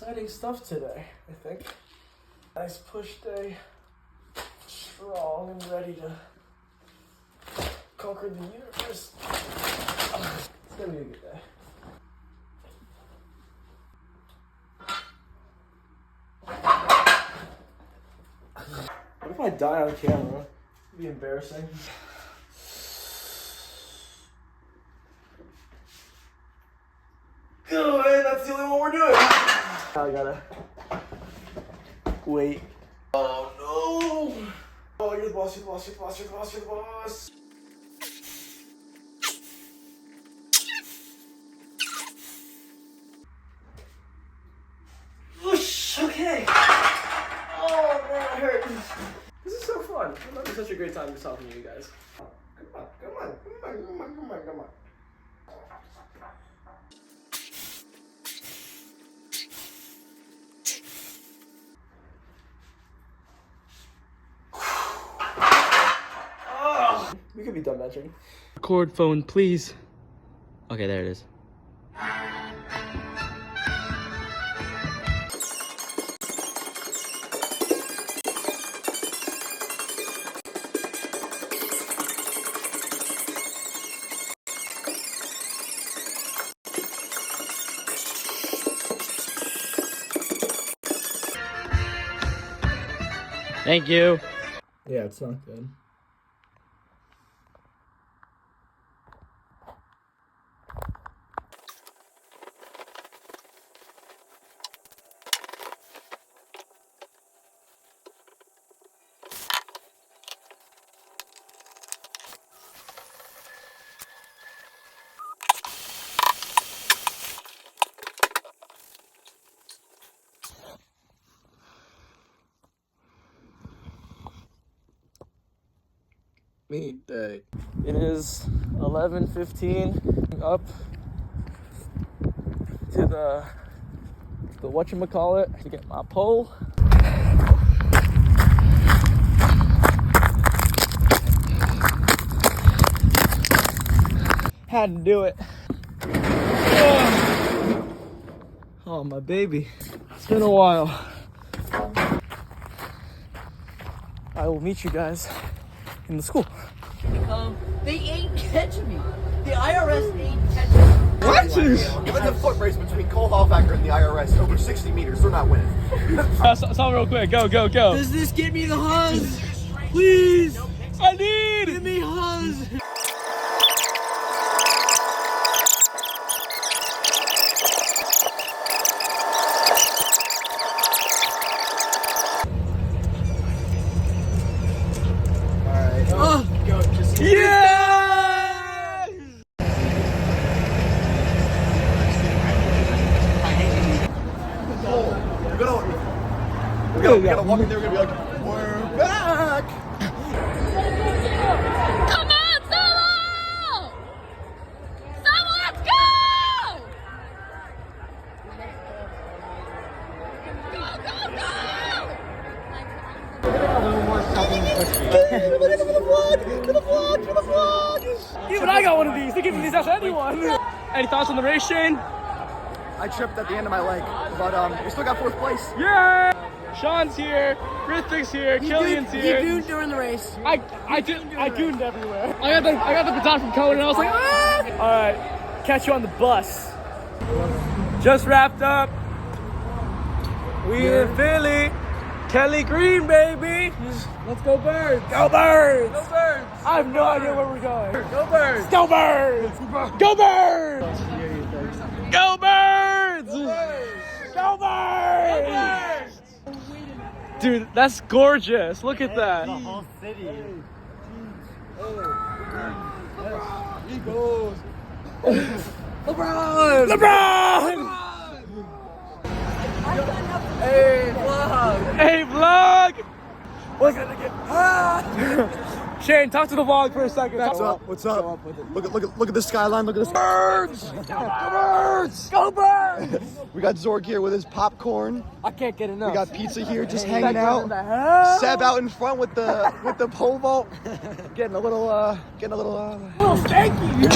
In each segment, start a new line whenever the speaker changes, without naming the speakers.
exciting stuff today, I think. Nice push day. Strong and ready to conquer the universe. It's gonna be a good day. What if I die on camera? It'd be embarrassing. Oh man, that's the only one we're doing. I gotta wait. Oh no! Oh, you're the boss, you're the boss, you're the boss, you're the boss, you're the boss. Whoosh, okay. Oh man, it hurt. This is so fun. I'm having such a great time just talking to you guys. Come on, come on, come on, come on, come on, come on. We could be done matching.
Record phone, please. Okay, there it is. Thank you.
Yeah, it's not good. Meat day. It is 11:15. Up to the whatchamacallit to get my pole. Had to do it. Oh, my baby. It's been a while. I will meet you guys in the school.
They ain't catching me. The IRS ain't catching me.
What?
Given the foot race between Cole Hoffacker and the IRS over 60 meters, they're not winning.
Stop real quick. Go, go, go.
Does this get me the huzz? Please.
I need.
Give me huzz.
Yeah!
We're gonna walk in there, we're gonna be like, we're back!
Come on, Solo! Solo, let's go! Go, go, go!
Even I got one of these. They give me these out to anyone. Any thoughts on the race, Shane?
I tripped at the end of my leg, but we still got 4th place.
Yeah! Sean's here, Rithvik's here, Killian's here.
You gooned during the race.
I gooned everywhere. I got the baton from Cohen and I was like, ah! Alright, catch you on the bus. Just wrapped up. We in Philly. Kelly Green, baby.
Let's go Birds!
Go Birds!
Go Birds!
I have no idea where we're going.
Go Birds!
Go Birds! Go Birds! Go Birds! Go Birds! Dude, that's gorgeous. Look at that.
The whole city. Eagles! LeBron!
LeBron!
Hey, vlog!
Hey, vlog! What's gonna get? Shane, talk to the vlog for a second.
What's up? What's up? Look at the skyline, look at this. Birds!
Go Birds! Go Birds!
We got Zorg here with his popcorn.
I can't get enough.
We got pizza here just hanging out. Seb out in front with the pole vault. Getting a little
Oh, thank you!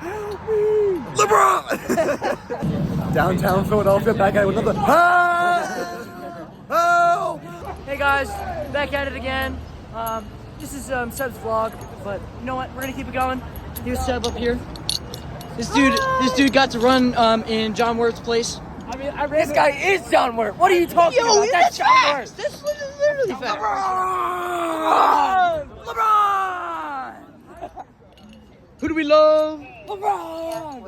Help me!
LeBron!
Downtown Philadelphia, back at it with another. Oh! Hey guys, back at it again. This is Seb's vlog, but you know what? We're gonna keep it going. Here's Seb up here. This dude got to run in John Wirth's place. I mean, this guy is John Wirth. What are you talking about? That's John Wirth.
This is literally fact.
LeBron! Who do we love? LeBron!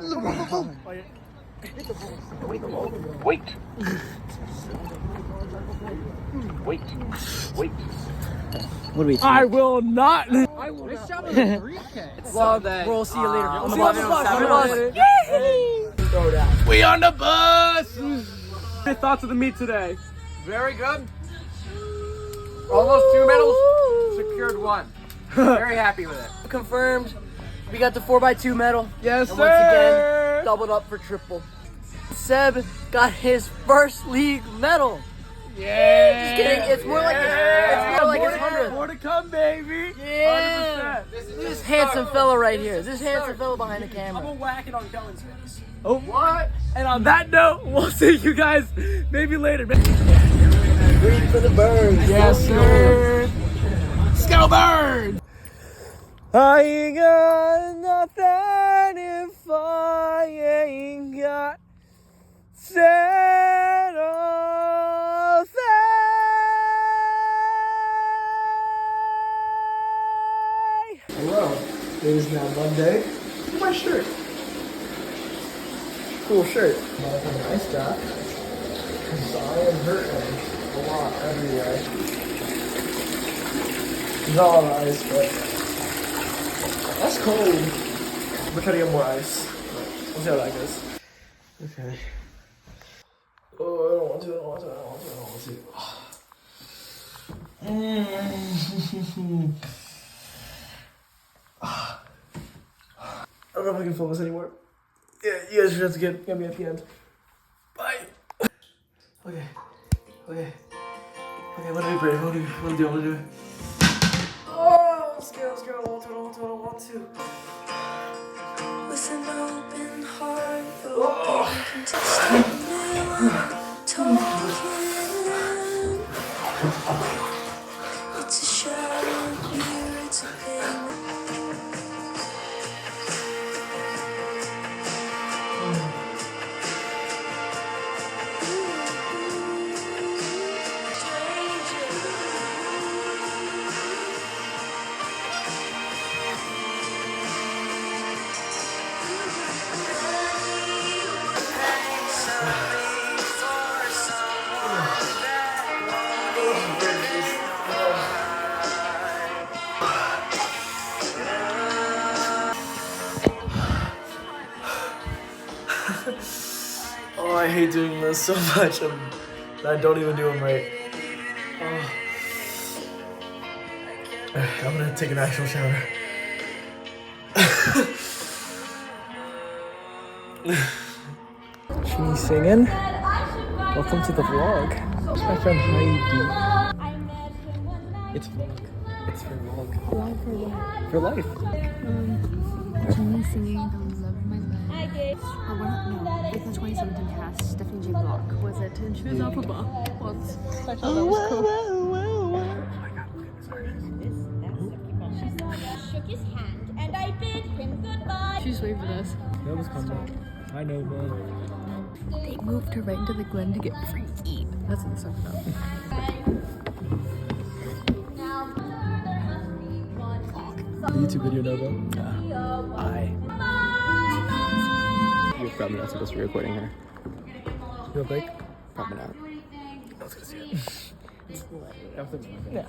Wait. What do we? I will not. Well, we'll see you later. On the bus. We on the bus. Your thoughts of the meet today?
Very good. Almost 2 medals, secured 1. Very happy with it.
Confirmed. We got the 4x2 medal.
Yes,
and once again, doubled up for triple. Seb got his first league medal.
Yeah.
Just kidding. It's more like his 100th.
More to come, baby.
Yeah.
100%.
This handsome fella right here. This handsome fella behind the camera.
I'm gonna whack it on Kellen's face.
Oh, what? And on that note, we'll see you guys maybe later.
Ready for the birds.
Yes, sir. SKO BIRDS. I ain't got nothing if I ain't got Santa Fe.
Hello. It is now Monday. Look at my shirt. Cool shirt. That's a nice job. Because I am hurting a lot everywhere. There's not a lot of ice, but that's cold. I'm gonna try to get more ice. We'll see how that goes. Okay. Oh, I don't want to. I don't know if I can film this anymore. Yeah, you guys should have to get me at the end. Bye. Okay, what do we break? What do we do? Oh, I'm scared. I don't want to.
With an open heart,
Oh.
it's a shower of beer, it's a pain.
Oh, I hate doing this so much. I don't even do them right. Oh. I'm gonna take an actual shower. She's singing. Welcome to the vlog. It's my friend Heidi. It's vlog. It's for vlog.
Vlog for what?
For life.
Jenny singing The Love of My Life. Or what? No, it's the 2017 cast. Stephanie J. Block. Was it? And she was up above. Once. I thought that was cool.
Shook his hand and I bid him goodbye.
She's waving at us.
That was coming. I know, man.
They moved her right into the Glen to get free eat. That's what the song's about.
The YouTube video, Nova.
You're probably not supposed to be recording her.
You don't think?
Probably not.
I was gonna see it.
Yeah.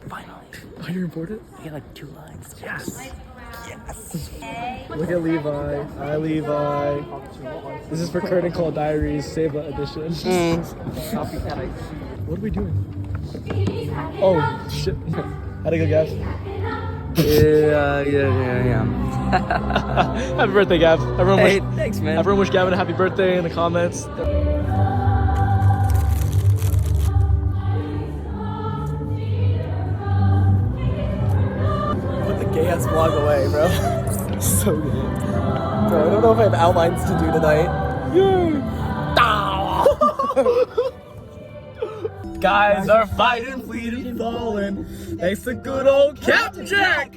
Finally.
Are you important?
I get like 2 lines.
Yes. Look at Levi. Hi, Levi. This is for Curtain Call Diaries, Save edition. What are we doing? Oh, shit. How'd it go, guys?
Yeah.
Happy birthday, Gav.
Thanks, man.
Everyone wish Gavin a happy birthday in the comments. Put the gay ass vlog away, bro. So good. Bro, I don't know if I have outlines to do tonight.
Guys are fighting, bleeding, falling. Thanks to good old Captain Jack.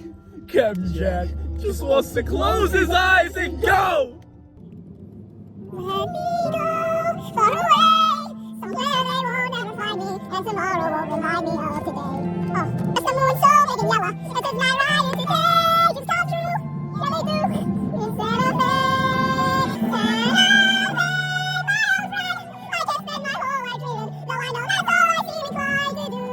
Captain Jack just wants to close his eyes and go.
Let me go far away, somewhere they won't ever find me, and tomorrow won't remind me of today. Oh, it's the moon so big and yellow, it says my ride today just come true. Yeah, they do. In Santa Fe, my old friend. I can spend my whole life dreaming, though I know that's all I seem inclined to do.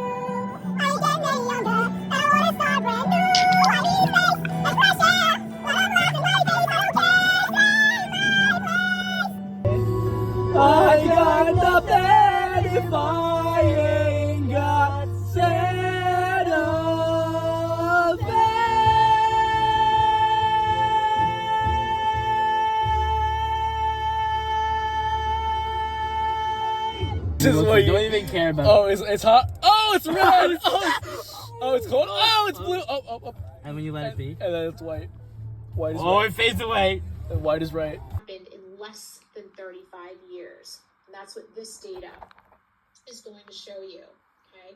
I ain't getting any younger, and I wanna start brand new. I need space and fresh air, when I'm laughing my face, I don't care.
I got nothing if I ain't got Santa Fe. This is what you don't even care about. Oh, it's hot. Oh, it's red. Oh, it's cold. Oh, it's blue. Oh.
And when you let it be?
And then it's white. White is
Oh,
right.
it fades away.
And white is right.
Happened in less than 35 years. And that's what this data is going to show you, okay?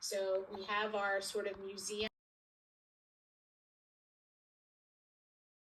So we have our sort of museum.